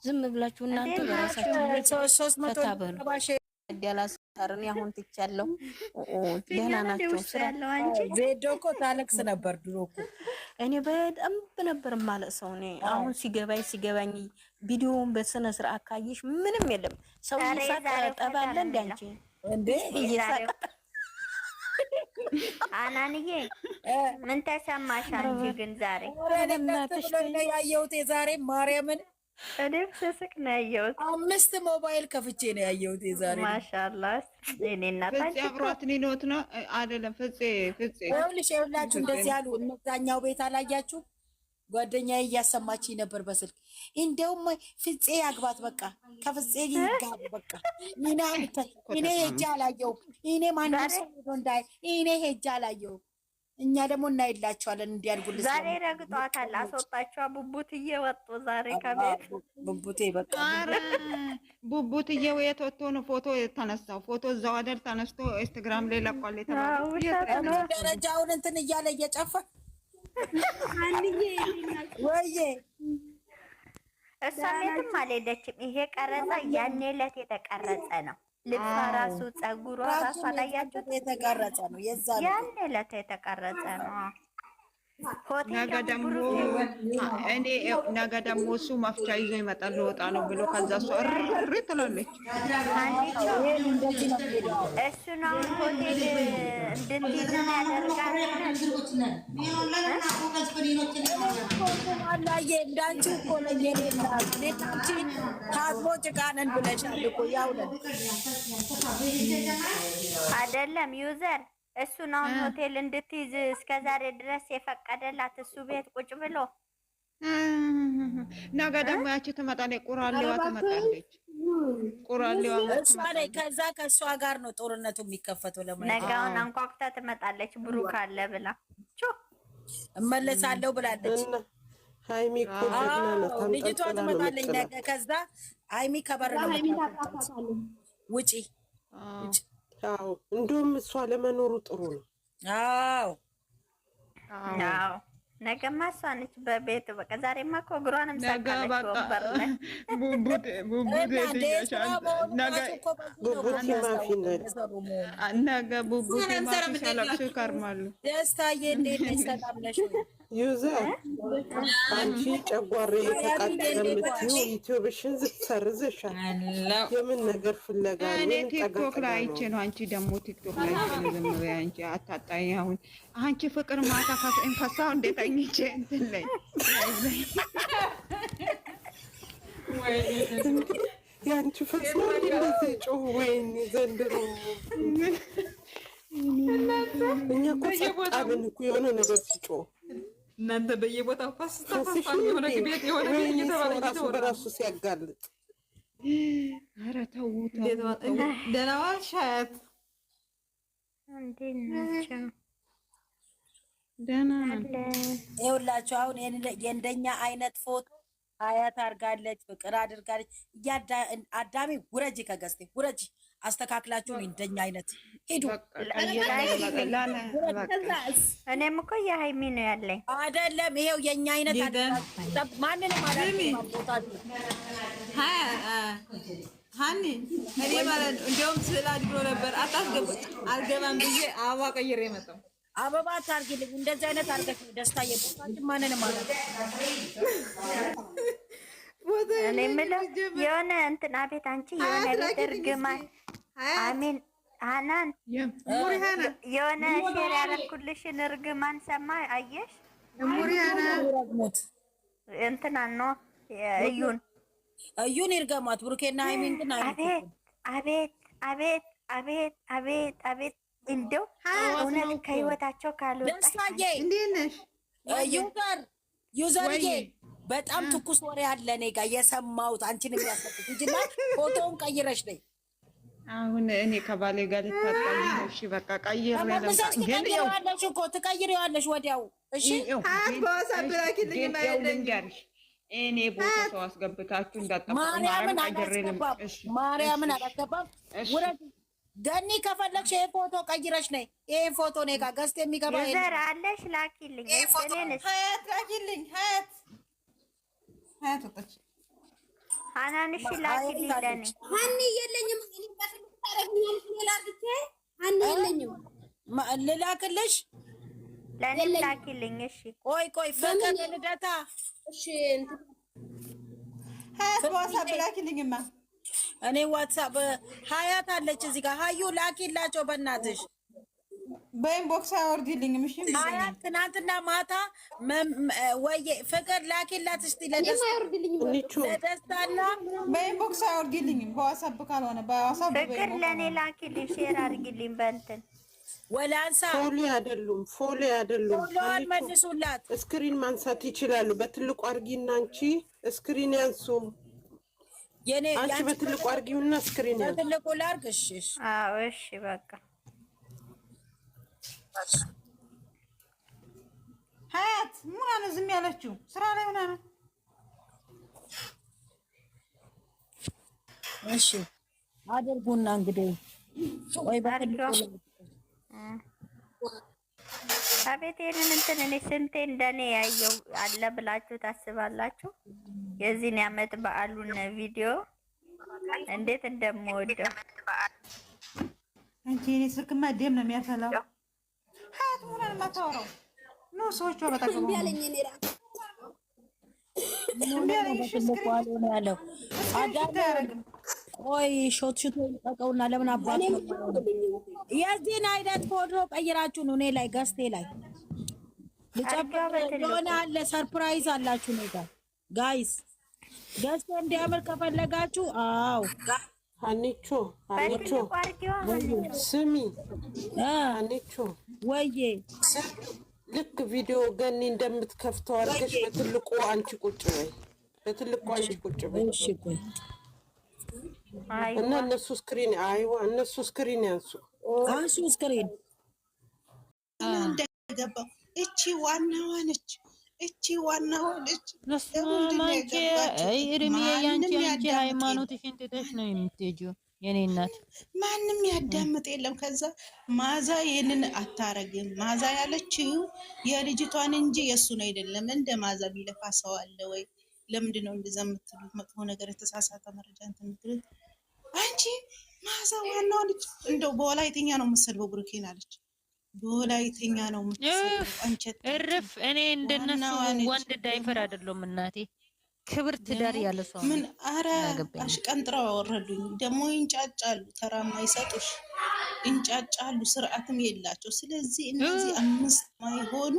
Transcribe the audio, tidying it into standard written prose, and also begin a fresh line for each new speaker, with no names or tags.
ዝም ብላችሁ እናንተ በራሳችሁ 300 ያላሰርን ያሁን ትቻለው ደህና ናቸው። ስራ
ዜዶ እኮ ታለቅስ ነበር ድሮ እኮ
እኔ በጣም ነበር ማለት ሰው ነኝ። አሁን ሲገባኝ ቪዲዮውን በስነ ስርዓት ካየሽ ምንም የለም። ሰው ይሳቅ ጠባለ እንዳንቺ
እንዴ
ይሳቅ።
አናንዬ ምን ተሰማሽ አንቺ ግን ዛሬ?
ለነገርሽ ነው ያየሁት የዛሬ ማርያምን
እኔም ስስቅ ነው ያየሁት።
5 ሞባይል ከፍቼ ነው ያየሁት የዛሬ።
ማሻአላ እኔ እናታችን
አብሯት ሊኖት ነው አይደለም? ፍፄ
ይኸውላችሁ እንደዚህ ያሉ እነዛኛው ቤት አላያችሁ? ጓደኛዬ እያሰማችኝ ነበር በስልክ እንደውም ፍፄ ያግባት በቃ ከፍፄ ይጋቡ በቃ እኔ ሄጄ አላየሁም። እኔ ማንም ሰው እንዳይ እኔ ሄጄ አላየሁም። እኛ ደግሞ እናይላቸዋለን እንዲያድጉልኝ።
ዛሬ ረግጧታል፣ አስወጣቸው። ቡቡትዬ ወጡ ዛሬ ከቤት።
ቡቡቴ በቃ
ኧረ ቡቡትዬ የት ወጥቶ ነው ፎቶ የተነሳው? ፎቶ እዛው አይደል ተነስቶ ኢንስታግራም ላይ ለቋል የተባለው።
ደረጃውን እንትን እያለ እየጨፈረ ወይዬ
እሷ ቤትም አልሄደችም። ይሄ ቀረጻ ያኔ ዕለት የተቀረጸ ነው። ልብሷ ራሱ ጸጉሯ ራሱ አላያችሁት?
የተቀረጸ ነው።
ያኔ ዕለት የተቀረጸ ነው።
ነገ ደግሞ እሱ መፍቻ ይዞ ይመጣል ልወጣ ነው ብሎ ከዛ እሷ እሪ ትላለች።
እሱን አሁን ሆቴል እንድንይዝ ያደርጋል።
አላየ እንዳንቺ እኮ ነኝ ሌላንቺ ታጥቦ ጭቃ ነን ብለሻል እኮ ያው ነን
አይደለም ዩዘር እሱን አሁን ሆቴል እንድትይዝ እስከዛሬ ድረስ የፈቀደላት እሱ ቤት ቁጭ ብሎ።
ነገ ደግሞ ያቺ ትመጣለች፣ ቁራሌዋ ትመጣለች። ቁራሌዋ
ከዛ ከእሷ ጋር ነው ጦርነቱ የሚከፈተው። ለምን
ነገውን አንኳኩታ ትመጣለች ብሩክ አለ ብላ
እመለሳለሁ ብላለች።
ሃይሚ
ልጅቷ ትመጣለች ነገ። ከዛ ሃይሚ ከበር ነው ውጪ።
አዎ እንደውም እሷ ለመኖሩ ጥሩ ነው።
አዎ
አዎ ነገማ እሷ ነች በቤት በቃ። ዛሬማ እኮ እግሯንም ሰቀለች ወንበር ላይ።
ቡቡት ነገ ቡቡት ማፊ ሲያለቅሱ ይከርማሉ።
ደስታዬ እንዴት ነሽ? ሰላም ነሽ?
ዩዘር አንቺ ጨጓሬ የተቃጠለ የምትይው ዩቲዩብሽን ሰርዘሻል። የምን ነገር ፍለጋ ነው?
እኔ ቲክቶክ ላይ አይቼ ነው። አንቺ ደግሞ ቲክቶክ ላይ ዝም በይ አንቺ አታጣይ። አሁን አንቺ ፍቅር ማታ ፈሳው እንዴት አኝቼ እንትን ላይ
ያንቺ ፈሳ እንደዚህ ጮህ ወይኔ ዘንድሮ እኛ እኮ ጸጣብን እኮ የሆነ ነገር ሲጮህ
እናንተ በየቦታው ፓስታ የሆነ ግቤት የሆነ
ራሱ በራሱ ሲያጋልጥ።
ኧረ ተው
ደህና ዋልሽ ሀያት?
እንዴት ናቸው?
ደህና ነን።
ይኸውላችሁ አሁን የእንደኛ አይነት ፎቶ ሀያት አድርጋለች፣ ፍቅር አድርጋለች። አዳሚ ውረጂ፣ ከገዝቴ ውረጂ። አስተካክላችሁ እንደኛ አይነት ሄዱ።
እኔም እኮ የሀይሚ ነው ያለኝ
አይደለም። ይሄው የኛ አይነት ማንንም
ሀኒ እኔ ማለት እንደውም ስዕል አድሮ ነበር አልገባም ብዬ አበባ ቀይሬ የመጣው
አበባ ታርጊልኝ። እንደዚህ አይነት አድርገሽ ደስታ የቦታችን ማንንም ማለት
እኔ የምለው የሆነ እንትን አቤት አንቺ የሆነ ቤት እርግማን አሚን ሀናን የሆነ ሼር ያደረኩልሽን እርግማን ሰማ አየሽ? እንትና ነው እዩን ይርገማት ብሩኬና ሃይሚን ግን አቤት አቤት አቤት አቤት አቤት አቤት እንደው እውነት ከህይወታቸው ካልወጣ
እንዴት ነሽ
ዩዘርዬ? በጣም ትኩስ ወሬ አለ እኔ ጋር የሰማሁት አንቺን የሚያስፈልግ እንጂና ፎቶውን ቀይረሽ ነይ።
አሁን እኔ ከባሌ ጋር ልታጣኝ ነው። እሺ በቃ ቀይር ነው
ግን ያለሽ እኮ ትቀይሪዋለሽ ወዲያው። እሺ
እኔ ቦታ ሰው አስገብታችሁ እንዳጠፋ
ማርያምን አላስገባም። ውረድ ገኒ፣ ከፈለግሽ ይሄ ፎቶ ቀይረሽ ነይ። ይሄ ፎቶ እኔ ጋር ገዝት የሚገባ
ዘር አለሽ ላኪልኝ።
ሀያት ላኪልኝ። ሀያት ወጣች።
ሀናንሽ ላኪልኝ ለኔ
ሀኒ የለኝም። እኔ በትልቁ ታረግኛለሽ ሌላ አድርጌ ሀኒ የለኝም።
ልላክልሽ
ለኔ ላኪልኝ። እሺ
ቆይ ፍቅር ልደታ
እሺ
ሀያት ዋትሳፕ ላኪልኝማ።
እኔ ዋትሳፕ ሀያት አለች እዚህ ጋር ሀዩ ላኪላቸው በእናትሽ።
በኢንቦክስ አወርድልኝም። እሺ
ሀያት ትናንትና ማታ ወይ ፍቅር ላኪላት እስቲ ለደስታና
በኢንቦክስ አወርድልኝም። በዋትሳፕ ካልሆነ በዋትሳፕ
ፍቅር ለኔ ላኪልኝ፣ ሼር አድርጊልኝ በእንትን
ወላንሳ
ፎሎ አይደሉም ፎሎ
መልሱላት።
ስክሪን ማንሳት ይችላሉ። በትልቁ አርጊና አንቺ ስክሪን ያንሱ። አንቺ በትልቁ አርጊውና ስክሪን ያንሱ።
በትልቁ ላርግ። እሺ
አዎ እሺ በቃ
ሀያት ሙና ነው ዝም ያለችው ስራ ላይ ሆና ነው።
እሺ አድርጉና እንግዲህ ወይ በትልቁ
አቤት ይሄንን እንትን እኔ ስንቴ እንደኔ ያየው አለ ብላችሁ ታስባላችሁ? የዚህን ዓመት በዓሉን ቪዲዮ እንዴት እንደምወደው
አንቺ እኔ ስልክማ ደም ነው የሚያፈላው። ሀያት ሙናን ማታወራው ነው ሰዎቹ በጣም
ያለኝ እኔ ራሱ
ያለው አዳም ቆይ ሾት ይጠቀውና ለምን አባት ነው የዚህን አይነት ፎቶ ቀይራችሁ ነው እኔ ላይ ገስቴ ላይ የሆነ አለ ሰርፕራይዝ አላችሁ ነው ጋይስ። ገስቴ እንዲያምር ከፈለጋችሁ አዎ
አንቺ ስሚ አንቺ
ወይዬ
ልክ ቪዲዮ ገኒ እንደምትከፍተው አድርገሽ በትልቁ አንቺ ቁጭ በይ። በትልቁ አንቺ ቁጭ በይ።
እሺ ቆይ
እና እነሱ ስክሪን እነሱ ስክሪን ያንሱ።
አንሱ ስክሪን
እንደገባው እቺ ዋናዋ ነች። እቺ ዋናዋ ነች።
ለስማማንቺ እርምዬ ያንቺ ሃይማኖትሽን ትተሽ ነው የምትሄጂው የኔ እናት።
ማንም ያዳምጥ የለም። ከዛ ማዛ ይሄንን አታረግም። ማዛ ያለችው የልጅቷን እንጂ የሱን አይደለም። እንደ ማዛ ቢለፋ ሰው አለ ወይ? ለምንድን ነው እንደዛ የምትሉት? መጥፎ ነገር የተሳሳተ መረጃ እንትን የምትሉት አንቺ ማዛ ዋናዋ ልጅ እንደው በወላይተኛ ነው የምትሰድበው ብሩኬን አለች። በወላይተኛ ነው የምትሰድበው አንቺ
እርፍ። እኔ እንደነሱ ወንድ ዳይፈር አይደለም እናቴ። ክብር ትዳር ያለ ሰው
ምን አረ አሽቀንጥረው አወረዱኝ። ደግሞ ይንጫጫሉ፣ ተራማ ይሰጡሽ ይንጫጫሉ፣ ስርዓትም የላቸው። ስለዚህ እነዚህ አምስት ማይሆኑ